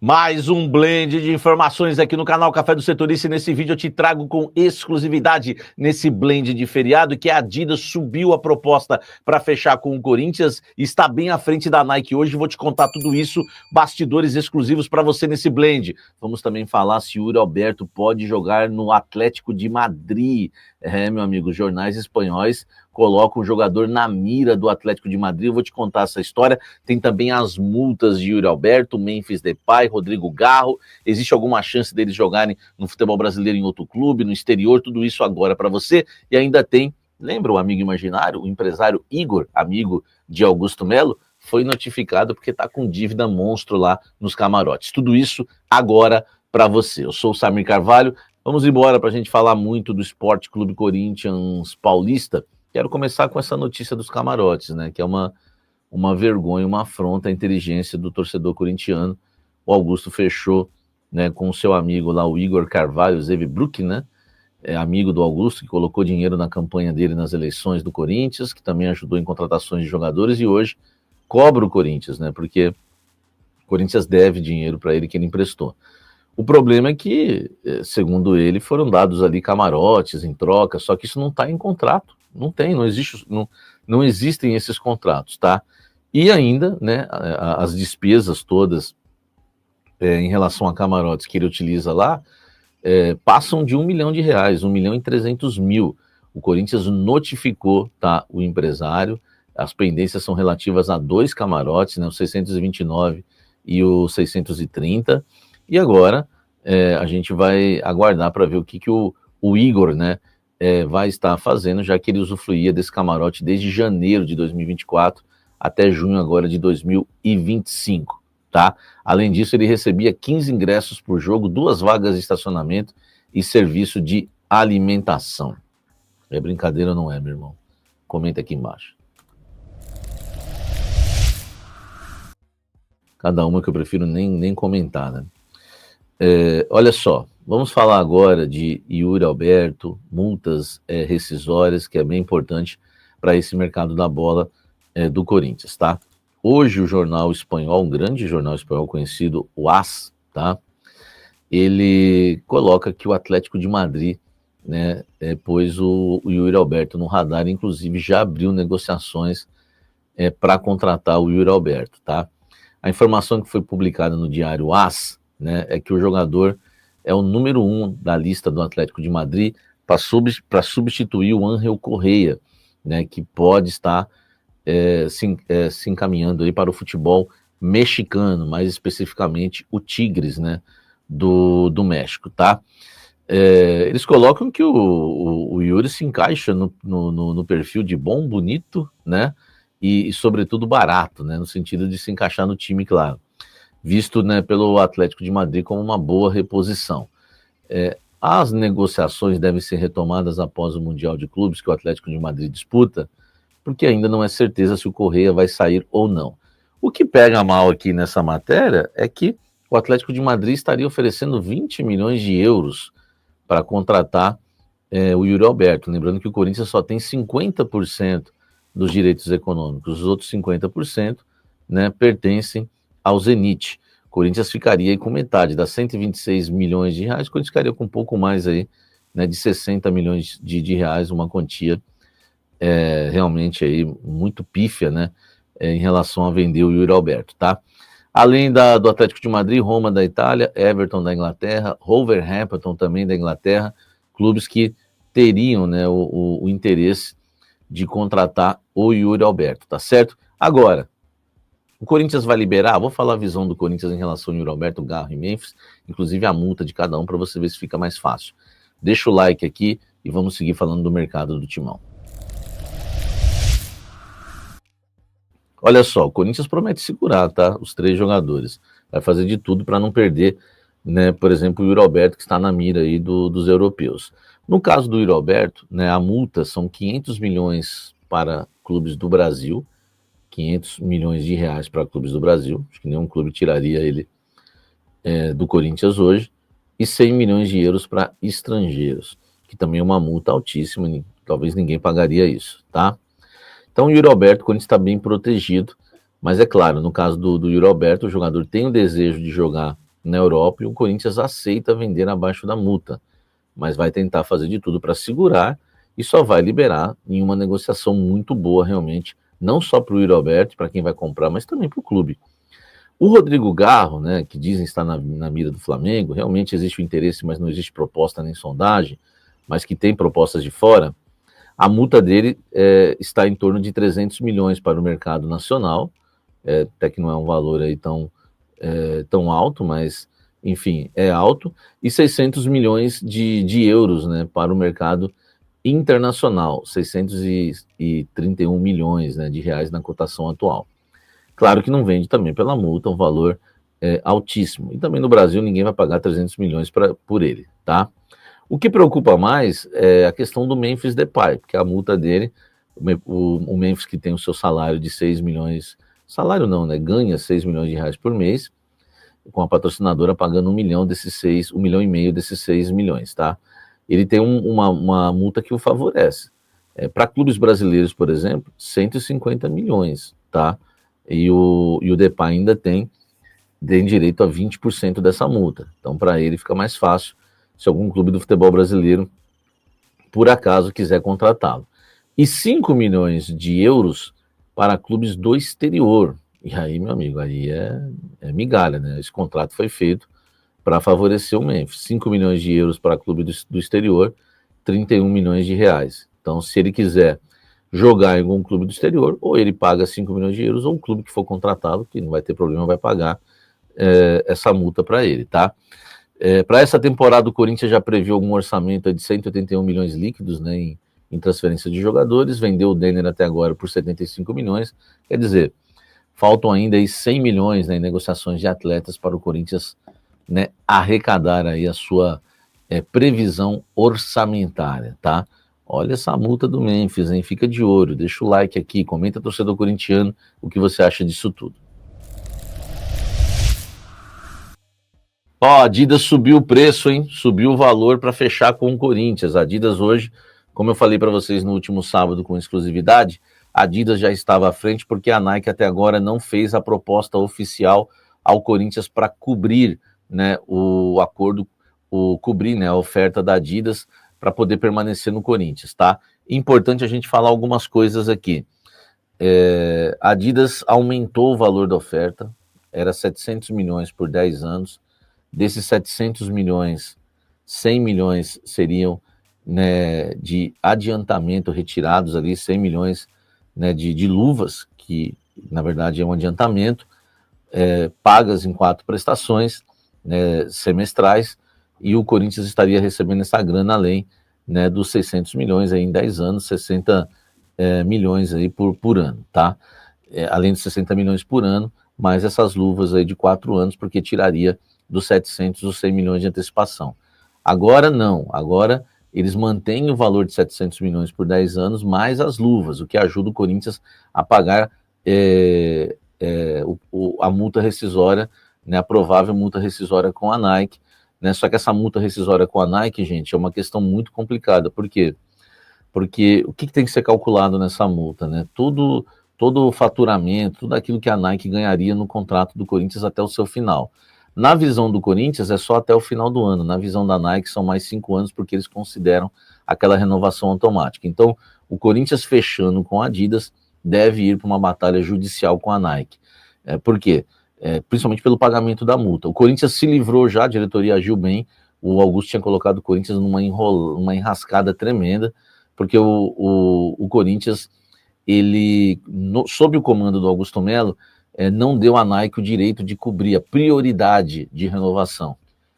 Mais um blend de informações aqui no canal Café do Setorista, e nesse vídeo eu te trago com exclusividade nesse blend de feriado que a Adidas subiu a proposta para fechar com o Corinthians e está bem à frente da Nike hoje. Vou te contar tudo isso, bastidores exclusivos para você nesse blend. Vamos também falar se o Yuri Alberto pode jogar no Atlético de Madrid. Meu amigo, jornais espanhóis colocam o jogador na mira do Atlético de Madrid. Eu vou te contar essa história. Tem também as multas de Yuri Alberto, Memphis Depay, Rodrigo Garro. Existe alguma chance deles jogarem no futebol brasileiro em outro clube, no exterior? Tudo isso agora para você. E ainda tem, lembra o amigo imaginário, o empresário Igor, amigo de Augusto Melo? Foi notificado porque está com dívida monstro lá nos camarotes. Tudo isso agora para você. Eu sou o Samir Carvalho. Vamos embora para a gente falar muito do Sport Clube Corinthians Paulista. Quero começar com essa notícia dos camarotes, né? Que é uma vergonha, uma afronta à inteligência do torcedor corintiano. O Augusto fechou, né, com o seu amigo lá, o Igor Carvalho Zevbrook, né? Amigo do Augusto, que colocou dinheiro na campanha dele nas eleições do Corinthians, que também ajudou em contratações de jogadores e hoje cobra o Corinthians, né? Porque o Corinthians deve dinheiro para ele que ele emprestou. O problema é que, segundo ele, foram dados ali camarotes em troca, só que isso não está em contrato. Não existem esses contratos, tá? E ainda, né, as despesas todas em relação a camarotes que ele utiliza lá passam de R$1 milhão, R$1.300.000. O Corinthians notificou, tá, o empresário. As pendências são relativas a 2 camarotes, né, o 629 e o 630. E agora a gente vai aguardar para ver o que o Igor, né, vai estar fazendo, já que ele usufruía desse camarote desde janeiro de 2024 até junho agora de 2025, tá? Além disso, ele recebia 15 ingressos por jogo, 2 vagas de estacionamento e serviço de alimentação. É brincadeira ou não é, meu irmão? Comenta aqui embaixo. Cada uma que eu prefiro nem comentar, né? Olha só, vamos falar agora de Yuri Alberto, multas rescisórias, que é bem importante para esse mercado da bola do Corinthians, tá? Hoje o jornal espanhol, um grande jornal espanhol conhecido, o AS, tá? Ele coloca que o Atlético de Madrid, né, pôs o Yuri Alberto no radar, inclusive já abriu negociações para contratar o Yuri Alberto, tá? A informação que foi publicada no diário AS, né, é que o jogador é o número 1 da lista do Atlético de Madrid para substituir o Ángel Correa, né, que pode estar se encaminhando aí para o futebol mexicano, mais especificamente o Tigres, né, do México, tá? Eles colocam que o Yuri se encaixa no perfil de bom, bonito, né, e sobretudo barato, né, no sentido de se encaixar no time, claro, visto, né, pelo Atlético de Madrid como uma boa reposição. As negociações devem ser retomadas após o Mundial de Clubes que o Atlético de Madrid disputa, porque ainda não é certeza se o Correa vai sair ou não. O que pega mal aqui nessa matéria é que o Atlético de Madrid estaria oferecendo 20 milhões de euros para contratar o Yuri Alberto. Lembrando que o Corinthians só tem 50% dos direitos econômicos, os outros 50%, né, pertencem ao Zenit. O Corinthians ficaria aí com metade, das 126 milhões de reais, o Corinthians ficaria com um pouco mais aí, né, de 60 milhões de reais, uma quantia realmente aí muito pífia, né, em relação a vender o Yuri Alberto, tá? Além do Atlético de Madrid, Roma da Itália, Everton da Inglaterra, Wolverhampton também da Inglaterra, clubes que teriam, né, o interesse de contratar o Yuri Alberto, tá certo? Agora, o Corinthians vai liberar, vou falar a visão do Corinthians em relação ao Yuri Alberto, Garro e Memphis, inclusive a multa de cada um, para você ver se fica mais fácil. Deixa o like aqui e vamos seguir falando do mercado do Timão. Olha só, o Corinthians promete segurar, tá? Os 3 jogadores. Vai fazer de tudo para não perder, né? Por exemplo, o Yuri Alberto, que está na mira aí dos europeus. No caso do Yuri Alberto, né, a multa são 500 milhões para clubes do Brasil, 500 milhões de reais para clubes do Brasil, acho que nenhum clube tiraria ele do Corinthians hoje, e 100 milhões de euros para estrangeiros, que também é uma multa altíssima, talvez ninguém pagaria isso, tá? Então o Yuri Alberto, o Corinthians está bem protegido, mas é claro, no caso do Yuri Alberto, o jogador tem o desejo de jogar na Europa e o Corinthians aceita vender abaixo da multa, mas vai tentar fazer de tudo para segurar e só vai liberar em uma negociação muito boa realmente, não só para o Yuri Alberto, para quem vai comprar, mas também para o clube. O Rodrigo Garro, né, que dizem estar na mira do Flamengo, realmente existe o interesse, mas não existe proposta nem sondagem, mas que tem propostas de fora. A multa dele está em torno de 300 milhões para o mercado nacional, até que não é um valor aí tão alto, mas, enfim, é alto, e 600 milhões de euros, né, para o mercado internacional, 631 milhões, né, de reais na cotação atual. Claro que não vende também pela multa, um valor altíssimo. E também no Brasil ninguém vai pagar 300 milhões por ele, tá? O que preocupa mais é a questão do Memphis Depay, porque a multa dele, o Memphis que tem o seu salário de 6 milhões, salário não, né? Ganha 6 milhões de reais por mês, com a patrocinadora pagando 1 milhão e meio desses 6 milhões, tá? Ele tem uma multa que o favorece. Para clubes brasileiros, por exemplo, 150 milhões, tá? E o Depay ainda tem direito a 20% dessa multa. Então, para ele fica mais fácil se algum clube do futebol brasileiro, por acaso, quiser contratá-lo. E 5 milhões de euros para clubes do exterior. E aí, meu amigo, aí é migalha, né? Esse contrato foi feito para favorecer o Memphis. 5 milhões de euros para clube do exterior, 31 milhões de reais. Então, se ele quiser jogar em algum clube do exterior, ou ele paga 5 milhões de euros, ou o clube que for contratá-lo, que não vai ter problema, vai pagar essa multa para ele, tá? Para essa temporada, o Corinthians já previu algum orçamento de 181 milhões líquidos, né, em transferência de jogadores, vendeu o Denner até agora por 75 milhões, quer dizer, faltam ainda aí 100 milhões, né, em negociações de atletas para o Corinthians, né, arrecadar aí a sua previsão orçamentária, tá? Olha essa multa do Memphis, hein? Fica de olho, deixa o like aqui, comenta, torcedor corintiano, o que você acha disso tudo. Ó, a Adidas subiu o preço, hein? Subiu o valor para fechar com o Corinthians. A Adidas hoje, como eu falei para vocês no último sábado com exclusividade, a Adidas já estava à frente porque a Nike até agora não fez a proposta oficial ao Corinthians para cobrir, né, o acordo, cobrir, né, a oferta da Adidas para poder permanecer no Corinthians, tá? Importante a gente falar algumas coisas aqui. A Adidas aumentou o valor da oferta, era 700 milhões por 10 anos. Desses 700 milhões, 100 milhões seriam, né, de adiantamento retirados ali, 100 milhões, né, de luvas, que na verdade é um adiantamento, pagas em 4 prestações, né, semestrais, e o Corinthians estaria recebendo essa grana além, né, dos 600 milhões aí em 10 anos, 60 milhões aí por ano, tá? Além de 60 milhões por ano, mais essas luvas aí de 4 anos, porque tiraria dos 700 os 100 milhões de antecipação. Agora não, agora eles mantêm o valor de 700 milhões por 10 anos, mais as luvas, o que ajuda o Corinthians a pagar a multa rescisória, né, a provável multa rescisória com a Nike, né? Só que essa multa rescisória com a Nike, gente, é uma questão muito complicada. Por quê? Porque o que tem que ser calculado nessa multa, né? Todo o faturamento, tudo aquilo que a Nike ganharia no contrato do Corinthians até o seu final. Na visão do Corinthians é só até o final do ano, na visão da Nike são mais 5 anos, porque eles consideram aquela renovação automática. Então, o Corinthians fechando com a Adidas deve ir para uma batalha judicial com a Nike. Por quê? Principalmente pelo pagamento da multa. O Corinthians se livrou já, a diretoria agiu bem, o Augusto tinha colocado o Corinthians numa enrascada tremenda, porque o Corinthians, ele, sob o comando do Augusto Melo, não deu à Nike o direito de cobrir a prioridade de renovação.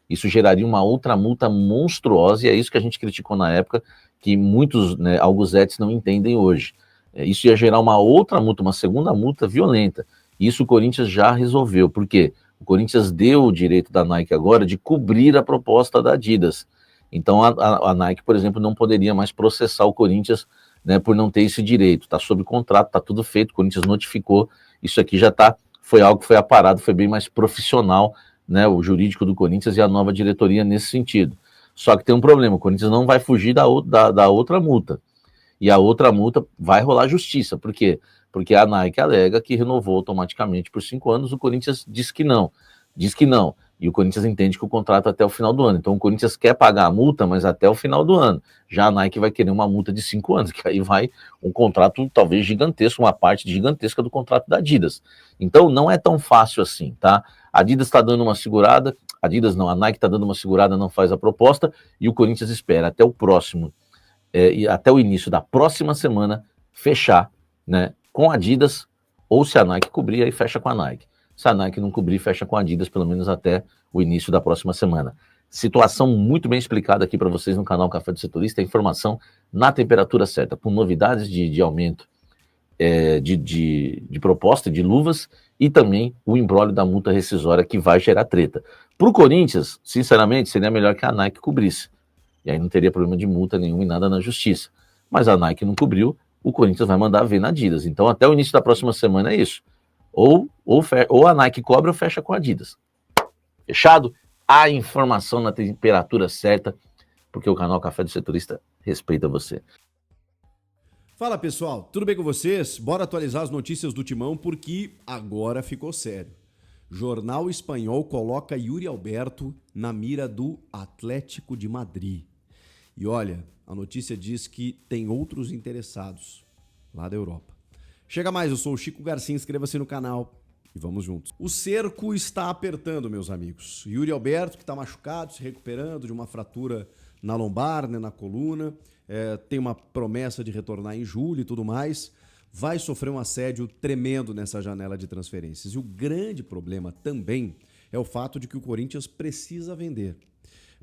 Isso geraria uma outra multa monstruosa, e é isso que a gente criticou na época, que muitos, né, algozetes não entendem hoje. Isso ia gerar uma outra multa, uma segunda multa violenta. Isso o Corinthians já resolveu, porque o Corinthians deu o direito da Nike agora de cobrir a proposta da Adidas. Então a Nike, por exemplo, não poderia mais processar o Corinthians, né, por não ter esse direito. Está sob contrato, está tudo feito, o Corinthians notificou. Isso aqui já foi algo que foi aparado, foi bem mais profissional, né, o jurídico do Corinthians e a nova diretoria nesse sentido. Só que tem um problema, o Corinthians não vai fugir da outra multa. E a outra multa vai rolar justiça. Por quê? Porque a Nike alega que renovou automaticamente por 5 anos, o Corinthians diz que não. E o Corinthians entende que o contrato é até o final do ano. Então o Corinthians quer pagar a multa, mas até o final do ano. Já a Nike vai querer uma multa de 5 anos, que aí vai um contrato talvez gigantesco, uma parte gigantesca do contrato da Adidas. Então não é tão fácil assim, tá? A Adidas está dando uma segurada, Adidas não, a Nike está dando uma segurada, não faz a proposta, e o Corinthians espera até o próximo, até o início da próxima semana, fechar, né, com a Adidas, ou se a Nike cobrir, aí fecha com a Nike. Se a Nike não cobrir, fecha com a Adidas, pelo menos até o início da próxima semana. Situação muito bem explicada aqui para vocês no canal Café do Setorista, informação na temperatura certa, com novidades de aumento de proposta de luvas e também o imbróglio da multa rescisória que vai gerar treta. Para o Corinthians, sinceramente, seria melhor que a Nike cobrisse. E aí não teria problema de multa nenhuma e nada na justiça. Mas a Nike não cobriu, o Corinthians vai mandar ver na Adidas. Então até o início da próxima semana é isso. Ou a Nike cobra ou fecha com a Adidas. Fechado? A informação na temperatura certa, porque o canal Café do Setorista respeita você. Fala pessoal, tudo bem com vocês? Bora atualizar as notícias do Timão porque agora ficou sério. Jornal Espanhol coloca Yuri Alberto na mira do Atlético de Madrid. E olha, a notícia diz que tem outros interessados lá da Europa. Chega mais, eu sou o Chico Garcia, inscreva-se no canal e vamos juntos. O cerco está apertando, meus amigos. Yuri Alberto, que está machucado, se recuperando de uma fratura na lombar, né, na coluna, tem uma promessa de retornar em julho e tudo mais, vai sofrer um assédio tremendo nessa janela de transferências. E o grande problema também é o fato de que o Corinthians precisa vender.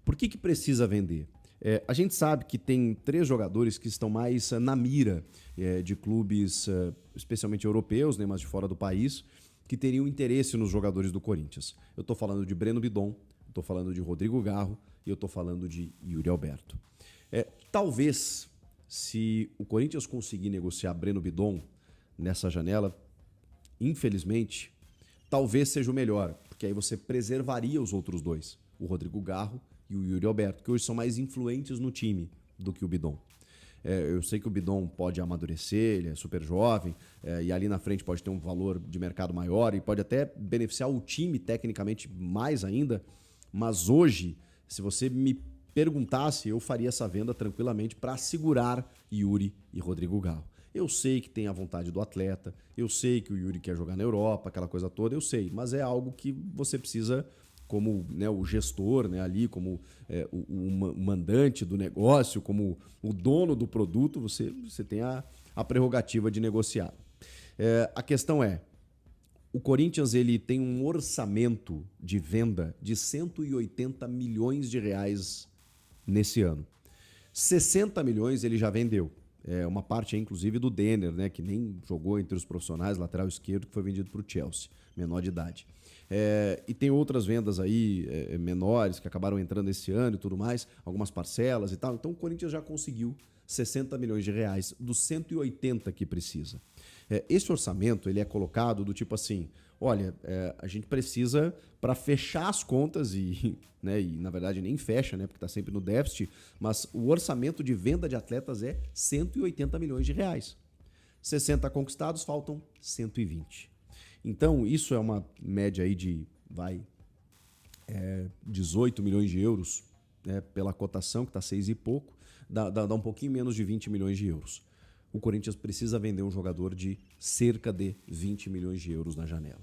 Por que precisa vender? A gente sabe que tem 3 jogadores que estão mais na mira de clubes, especialmente europeus, né, mas de fora do país, que teriam interesse nos jogadores do Corinthians. Eu estou falando de Breno Bidon, estou falando de Rodrigo Garro e eu estou falando de Yuri Alberto. Talvez, se o Corinthians conseguir negociar Breno Bidon nessa janela, infelizmente, talvez seja o melhor, porque aí você preservaria os outros 2, o Rodrigo Garro e o Yuri Alberto, que hoje são mais influentes no time do que o Bidon. Eu sei que o Bidon pode amadurecer, ele é super jovem, e ali na frente pode ter um valor de mercado maior e pode até beneficiar o time tecnicamente mais ainda, mas hoje, se você me perguntasse, eu faria essa venda tranquilamente para segurar Yuri e Rodrigo Garro. Eu sei que tem a vontade do atleta, eu sei que o Yuri quer jogar na Europa, aquela coisa toda, eu sei, mas é algo que você precisa, como, né, o gestor, né, ali, como o mandante do negócio, como o dono do produto, você tem a prerrogativa de negociar. A questão é, o Corinthians ele tem um orçamento de venda de 180 milhões de reais nesse ano. 60 milhões ele já vendeu. Uma parte, inclusive, do Denner, né, que nem jogou entre os profissionais, lateral esquerdo, que foi vendido para o Chelsea, menor de idade. E tem outras vendas aí menores que acabaram entrando esse ano e tudo mais, algumas parcelas e tal. Então o Corinthians já conseguiu 60 milhões de reais dos 180 que precisa. Esse orçamento ele é colocado do tipo assim, olha, a gente precisa para fechar as contas né, e na verdade nem fecha, né, porque está sempre no déficit, mas o orçamento de venda de atletas é 180 milhões de reais. 60 conquistados, faltam 120. Então, isso é uma média aí de 18 milhões de euros, né, pela cotação, que está 6 e pouco, dá um pouquinho menos de 20 milhões de euros. O Corinthians precisa vender um jogador de cerca de 20 milhões de euros na janela.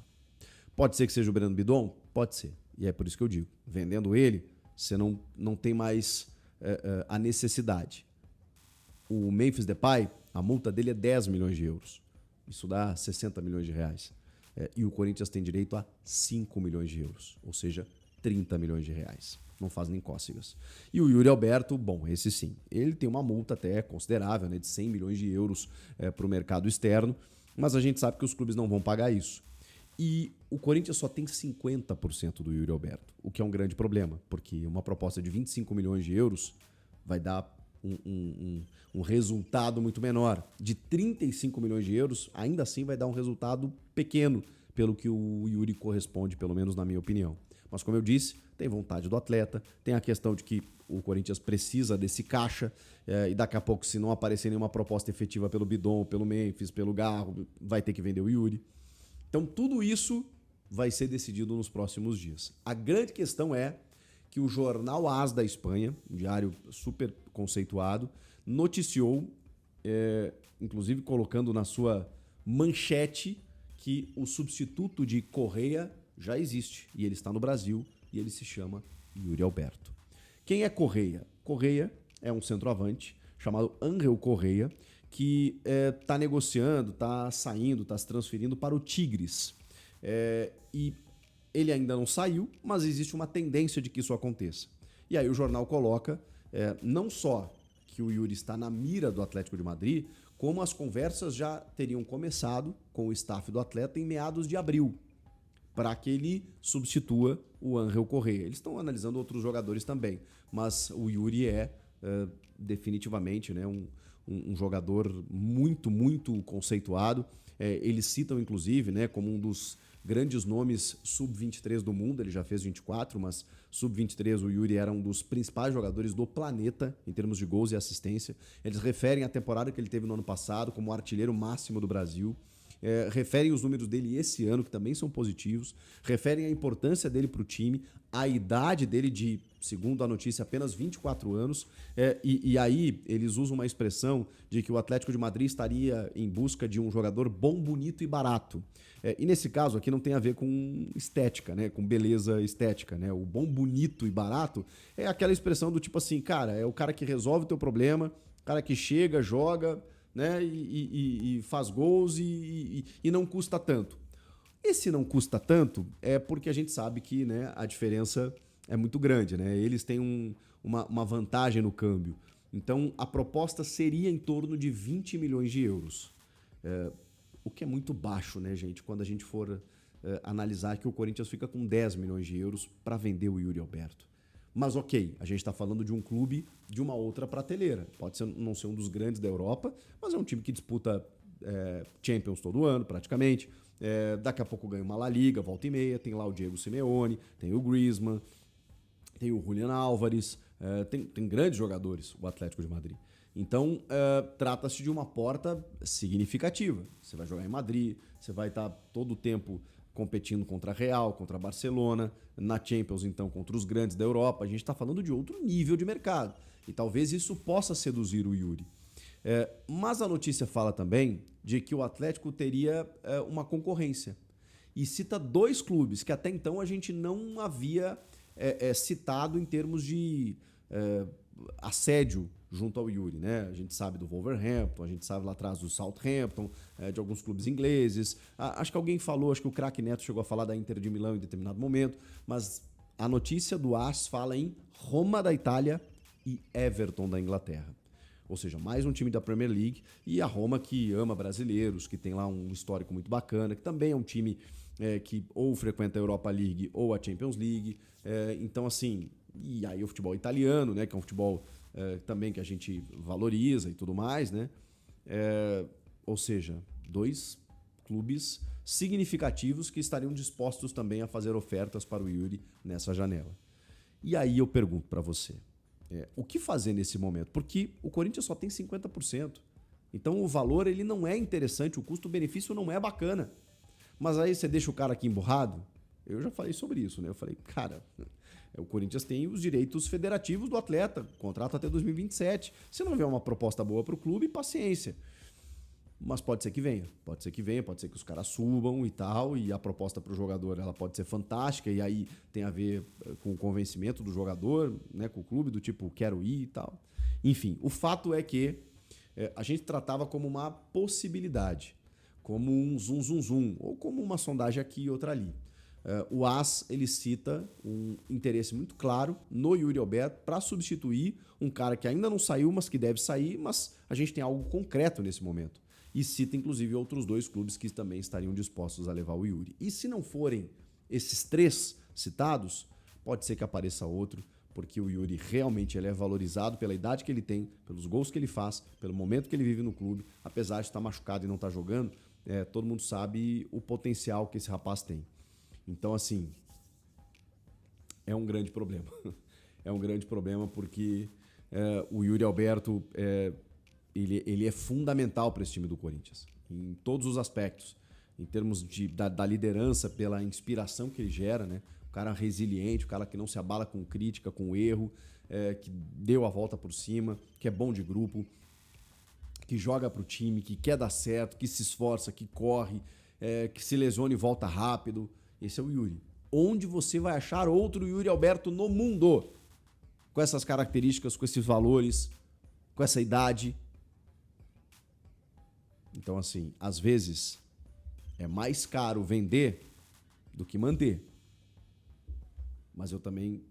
Pode ser que seja o Breno Bidon? Pode ser. E é por isso que eu digo, vendendo ele, você não tem mais a necessidade. O Memphis Depay, a multa dele é 10 milhões de euros. Isso dá 60 milhões de reais. E o Corinthians tem direito a 5 milhões de euros, ou seja, 30 milhões de reais. Não faz nem cócegas. E o Yuri Alberto, bom, esse sim, ele tem uma multa até considerável, né, de 100 milhões de euros para o mercado externo, mas a gente sabe que os clubes não vão pagar isso. E o Corinthians só tem 50% do Yuri Alberto, o que é um grande problema, porque uma proposta de 25 milhões de euros vai dar um resultado muito menor. De 35 milhões de euros, ainda assim vai dar um resultado pequeno, pelo que o Yuri corresponde, pelo menos na minha opinião. Mas como eu disse, tem vontade do atleta, tem a questão de que o Corinthians precisa desse caixa, e daqui a pouco, se não aparecer nenhuma proposta efetiva pelo Bidon, pelo Memphis, pelo Garro, vai ter que vender o Yuri. Então tudo isso vai ser decidido nos próximos dias. A grande questão é que o jornal AS da Espanha, um diário super conceituado, noticiou, inclusive colocando na sua manchete, que o substituto de Correa já existe e ele está no Brasil e ele se chama Yuri Alberto. Quem é Correa? Correa é um centroavante chamado Ángel Correa que está negociando, está saindo, está se transferindo para o Tigres. E ele ainda não saiu, mas existe uma tendência de que isso aconteça. E aí o jornal coloca não só que o Yuri está na mira do Atlético de Madrid, como as conversas já teriam começado com o staff do atleta em meados de abril, para que ele substitua o Ángel Correa. Eles estão analisando outros jogadores também, mas o Yuri definitivamente, né, um jogador muito, muito conceituado. Eles citam, inclusive, né, como um dos grandes nomes sub-23 do mundo. Ele já fez 24, mas sub-23 o Yuri era um dos principais jogadores do planeta em termos de gols e assistência. Eles referem a temporada que ele teve no ano passado como o artilheiro máximo do Brasil. Referem os números dele esse ano, que também são positivos, referem a importância dele para o time, a idade dele de, segundo a notícia, apenas 24 anos, e aí eles usam uma expressão de que o Atlético de Madrid estaria em busca de um jogador bom, bonito e barato. E nesse caso aqui não tem a ver com estética, né, com beleza estética, né? O bom, bonito e barato é aquela expressão do tipo assim, cara, é o cara que resolve o teu problema, o cara que chega, joga, né, e faz gols e não custa tanto. Esse não custa tanto é porque a gente sabe que, né, a diferença é muito grande, né? Eles têm uma vantagem no câmbio. Então a proposta seria em torno de 20 milhões de euros. O que é muito baixo, né, gente? Quando a gente for analisar que o Corinthians fica com 10 milhões de euros para vender o Yuri Alberto. Mas ok, a gente está falando de um clube de uma outra prateleira. Pode não ser um dos grandes da Europa, mas é um time que disputa Champions todo ano, praticamente. Daqui a pouco ganha uma La Liga, volta e meia. Tem lá o Diego Simeone, tem o Griezmann, tem o Julián Álvares. Tem grandes jogadores, o Atlético de Madrid. Então, trata-se de uma porta significativa. Você vai jogar em Madrid, você vai estar todo o tempo competindo contra a Real, contra a Barcelona, na Champions, então, contra os grandes da Europa. A gente está falando de outro nível de mercado. E talvez isso possa seduzir o Yuri. Mas a notícia fala também de que o Atlético teria uma concorrência. E cita dois clubes que até então a gente não havia citado em termos de assédio junto ao Yuri, né? A gente sabe do Wolverhampton, a gente sabe lá atrás do Southampton, de alguns clubes ingleses. Acho que alguém falou, acho que o craque Neto chegou a falar da Inter de Milão em determinado momento, mas a notícia do AS fala em Roma da Itália e Everton da Inglaterra. Ou seja, mais um time da Premier League, e a Roma que ama brasileiros, que tem lá um histórico muito bacana, que também é um time que ou frequenta a Europa League ou a Champions League. Então, assim, e aí o futebol italiano, né, que é um futebol também que a gente valoriza e tudo mais, né? Ou seja, dois clubes significativos que estariam dispostos também a fazer ofertas para o Yuri nessa janela. E aí eu pergunto para você, o que fazer nesse momento? Porque o Corinthians só tem 50%. Então o valor ele não é interessante, o custo-benefício não é bacana. Mas aí você deixa o cara aqui emburrado? Eu já falei sobre isso, né? Eu falei, cara, o Corinthians tem os direitos federativos do atleta, contrato até 2027. Se não vier uma proposta boa para o clube, paciência. Mas pode ser que venha, pode ser que os caras subam e tal, e a proposta para o jogador ela pode ser fantástica, e aí tem a ver com o convencimento do jogador, né, com o clube, do tipo, quero ir e tal. Enfim, o fato é que a gente tratava como uma possibilidade, como um zum, ou como uma sondagem aqui e outra ali. O AS ele cita um interesse muito claro no Yuri Alberto para substituir um cara que ainda não saiu, mas que deve sair, mas a gente tem algo concreto nesse momento. E cita, inclusive, outros dois clubes que também estariam dispostos a levar o Yuri. E se não forem esses três citados, pode ser que apareça outro, porque o Yuri realmente ele é valorizado pela idade que ele tem, pelos gols que ele faz, pelo momento que ele vive no clube. Apesar de estar machucado e não estar jogando, todo mundo sabe o potencial que esse rapaz tem. Então, assim, é um grande problema. É um grande problema porque o Yuri Alberto... ele é fundamental para esse time do Corinthians, em todos os aspectos. em termos da liderança, pela inspiração que ele gera, né? O cara resiliente, o cara que não se abala com crítica, com erro, que deu a volta por cima, que é bom de grupo, que joga pro time, que quer dar certo, que se esforça, que corre, que se lesiona e volta rápido. Esse é o Yuri. Onde você vai achar outro Yuri Alberto no mundo? Com essas características, com esses valores, com essa idade. Então, assim, às vezes é mais caro vender do que manter. Mas eu também,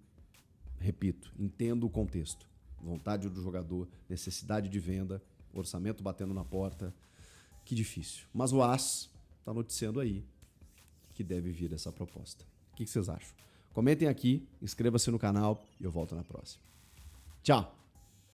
repito, entendo o contexto. Vontade do jogador, necessidade de venda, orçamento batendo na porta. Que difícil. Mas o AS está noticiando aí que deve vir essa proposta. O que vocês acham? Comentem aqui, inscreva-se no canal e eu volto na próxima. Tchau!